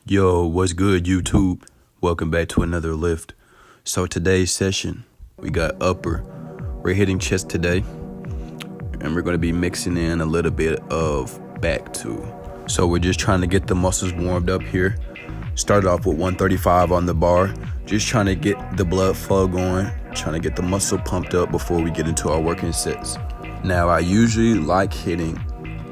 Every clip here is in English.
Yo, what's good, YouTube? Welcome back to another lift. So today's session, we got upper. We're hitting chest today, and we're going to be mixing in a little bit of back too. So we're just trying to get the muscles warmed up here. Started off with 135 on the bar, just trying to get the blood flow going, trying to get the muscle pumped up before we get into our working sets. Now, I usually like hitting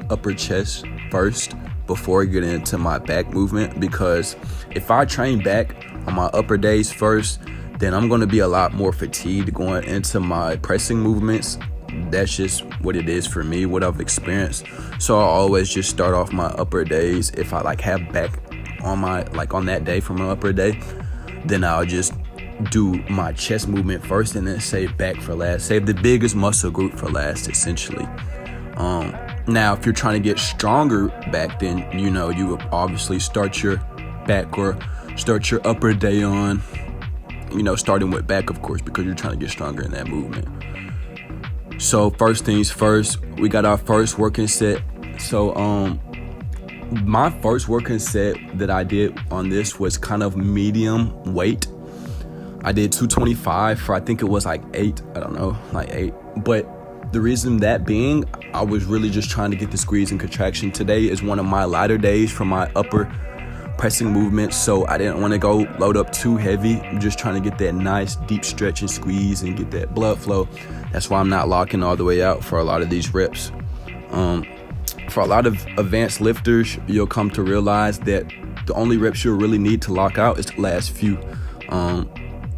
upper chest first before getting into my back movement, because if I train back on my upper days first, then I'm going to be a lot more fatigued going into my pressing movements. That's just what it is for me, what I've experienced. So I always just start off my upper days. If I have back on on that day from my upper day, then I'll just do my chest movement first and then save back for last. Save the biggest muscle group for last, essentially. Now, if you're trying to get stronger back, then you would obviously start your back or start your upper day on, starting with back, of course, because you're trying to get stronger in that movement. So first things first, we got our first working set. So my first working set that I did on this was kind of medium weight. I did 225 for, I think it was 8. I don't know, 8. But the reason that being, I was really just trying to get the squeeze and contraction. Today is one of my lighter days for my upper pressing movements, so I didn't want to go load up too heavy. I'm just trying to get that nice deep stretch and squeeze and get that blood flow. That's why I'm not locking all the way out for a lot of these reps. For a lot of advanced lifters, you'll come to realize that the only reps you'll really need to lock out is the last few,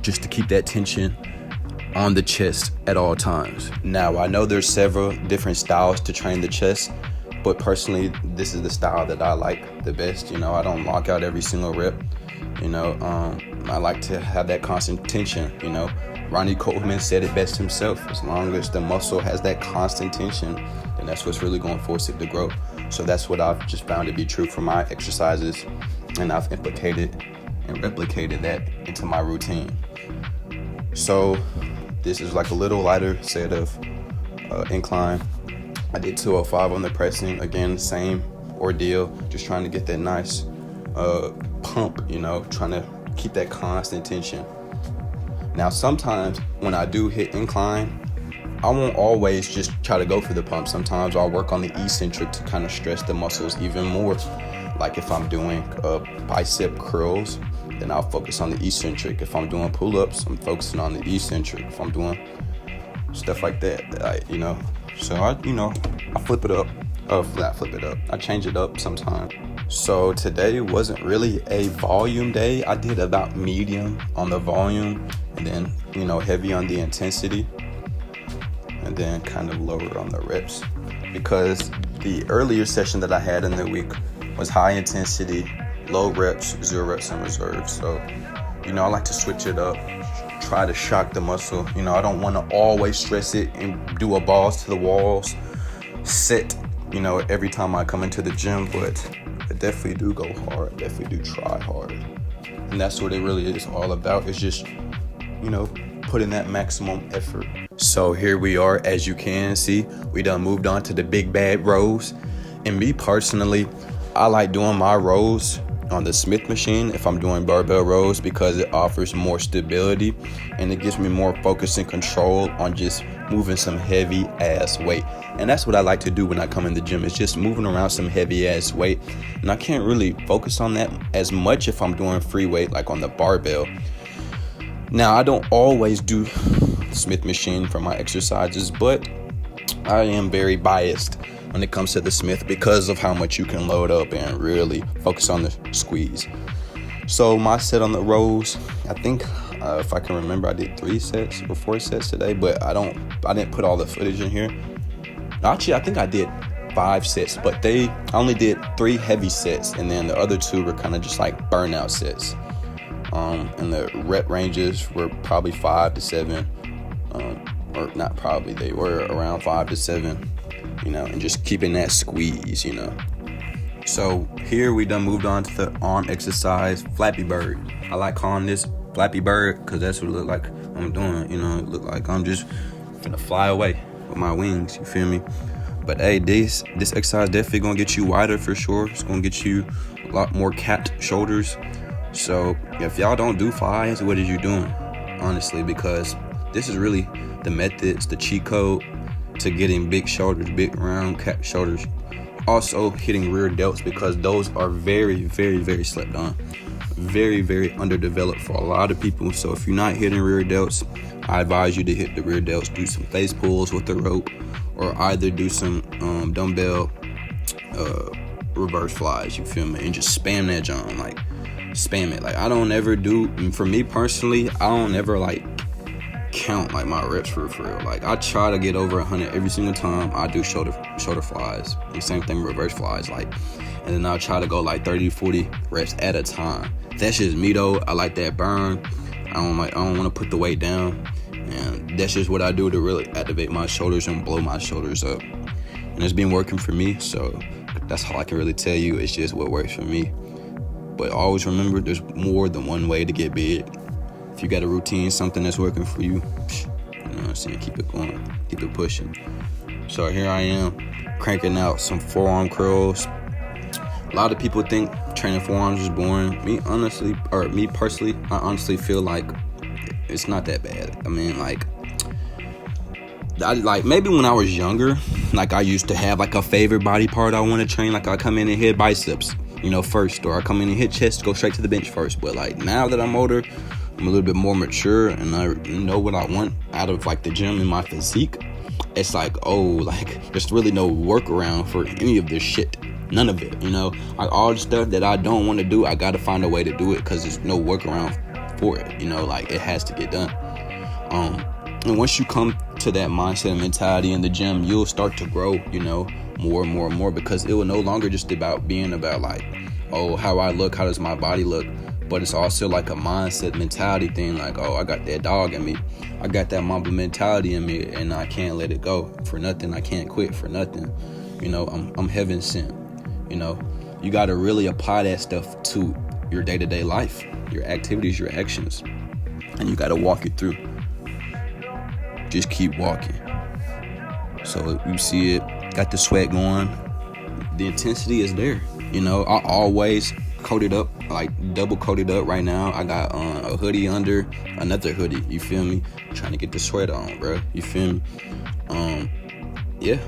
just to keep that tension on the chest at all times. Now, I know there's several different styles to train the chest, but personally, this is the style that I like the best. I don't lock out every single rep. I like to have that constant tension. Ronnie Coleman said it best himself. As long as the muscle has that constant tension, then that's what's really going to force it to grow. So that's what I've just found to be true for my exercises, and I've implicated and replicated that into my routine. So this is like a little lighter set of incline. I did 205 on the pressing. Again, same ordeal, just trying to get that nice pump, trying to keep that constant tension. Now, sometimes when I do hit incline, I won't always just try to go for the pump. Sometimes I'll work on the eccentric to kind of stress the muscles even more. Like if I'm doing bicep curls, then I'll focus on the eccentric. If I'm doing pull-ups, I'm focusing on the eccentric. If I'm doing stuff like that, so I flip it up. Not flip it up. I change it up sometimes. So today wasn't really a volume day. I did about medium on the volume, and then heavy on the intensity, and then kind of lower on the reps, because the earlier session that I had in the week was high intensity, low reps, 0 reps in reserve. So, I like to switch it up, try to shock the muscle. I don't want to always stress it and do a balls to the walls set, every time I come into the gym, but I definitely do go hard. I definitely do try hard. And that's what it really is all about. It's just, putting that maximum effort. So here we are, as you can see, we done moved on to the big bad rows. And me personally, I like doing my rows on the Smith machine if I'm doing barbell rows, because it offers more stability and it gives me more focus and control on just moving some heavy ass weight. And that's what I like to do when I come in the gym. It's just moving around some heavy ass weight, and I can't really focus on that as much if I'm doing free weight like on the barbell. Now, I don't always do the Smith machine for my exercises, but I am very biased when it comes to the Smith because of how much you can load up and really focus on the squeeze. So my set on the rows, I think if I can remember, I did 3 sets or 4 sets today, but I didn't put all the footage in here. Actually, I think I did 5 sets, but I only did 3 heavy sets, and then the other 2 were kind of just like burnout sets. And the rep ranges were probably 5 to 7, or not probably, they were around 5 to 7, and just keeping that squeeze, So here we done moved on to the arm exercise, Flappy Bird. I like calling this Flappy Bird because that's what it look like I'm doing, it look like I'm just finna fly away with my wings, you feel me? But hey, this exercise definitely gonna get you wider for sure. It's gonna get you a lot more capped shoulders. So if y'all don't do flies, what are you doing? Honestly, because this is really the method, it's the cheat code to getting big shoulders, big round capped shoulders. Also hitting rear delts, because those are very, very, very slept on. Very, very underdeveloped for a lot of people. So if you're not hitting rear delts, I advise you to hit the rear delts. Do some face pulls with the rope, or either do some dumbbell reverse flies, you feel me? And just spam that jump, like spam it. Like I don't ever do, for me personally, I don't ever like count like my reps for real. Like I try to get over 100 every single time I do shoulder flies. And same thing reverse flies, like, and then I'll try to go like 30-40 reps at a time. That's just me though. I like that burn. I don't want to put the weight down, and that's just what I do to really activate my shoulders and blow my shoulders up. And it's been working for me, so that's all I can really tell you. It's just what works for me. But always remember, there's more than one way to get big. If you got a routine, something that's working for you, you know what I'm saying, keep it going, keep it pushing. So here I am, cranking out some forearm curls. A lot of people think training forearms is boring. Me personally, I honestly feel like it's not that bad. I mean, like maybe when I was younger, like I used to have like a favorite body part I want to train. Like I come in and hit biceps, first, or I come in and hit chest, go straight to the bench first. But like now that I'm older, I'm a little bit more mature, and I know what I want out of like the gym and my physique. It's like, there's really no workaround for any of this shit. None of it, like all the stuff that I don't want to do, I got to find a way to do it, because there's no workaround for it, like it has to get done. And once you come to that mindset and mentality in the gym, you'll start to grow, more and more and more, because it will no longer just being about like, how I look, how does my body look, but it's also like a mindset mentality thing, like, I got that dog in me, I got that Mamba mentality in me, and I can't let it go for nothing, I can't quit for nothing, I'm heaven sent. You got to really apply that stuff to your day-to-day life, your activities, your actions, and you got to walk it through. Just keep walking. So you see it, got the sweat going, the intensity is there. I always coat it up, like double coat it up. Right now I got a hoodie under another hoodie, you feel me? Trying to get the sweat on, bro, you feel me? Yeah,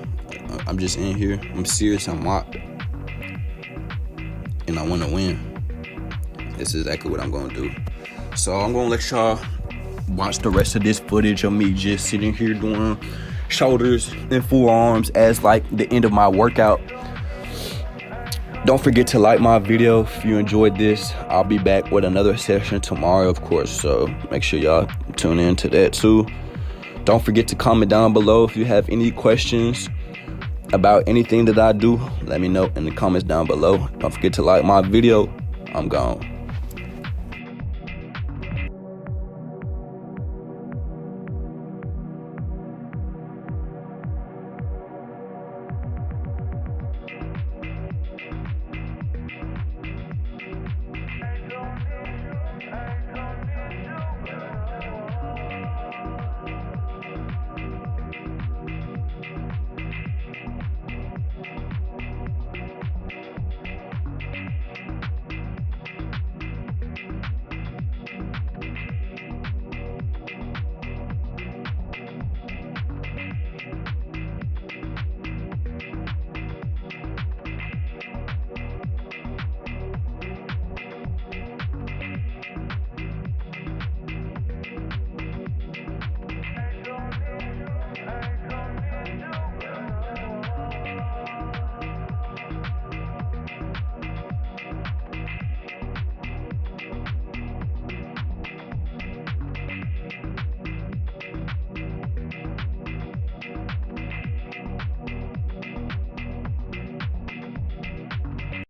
I'm just in here, I'm serious, I'm locked, and I want to win. This is exactly what I'm going to do. So I'm going to let y'all watch the rest of this footage of me just sitting here doing shoulders and forearms as like the end of my workout. Don't forget to like my video if you enjoyed this. I'll be back with another session tomorrow, of course, so make sure y'all tune in to that too. Don't forget to comment down below if you have any questions about anything that I do. Let me know in the comments down below. Don't forget to like my video. I'm gone.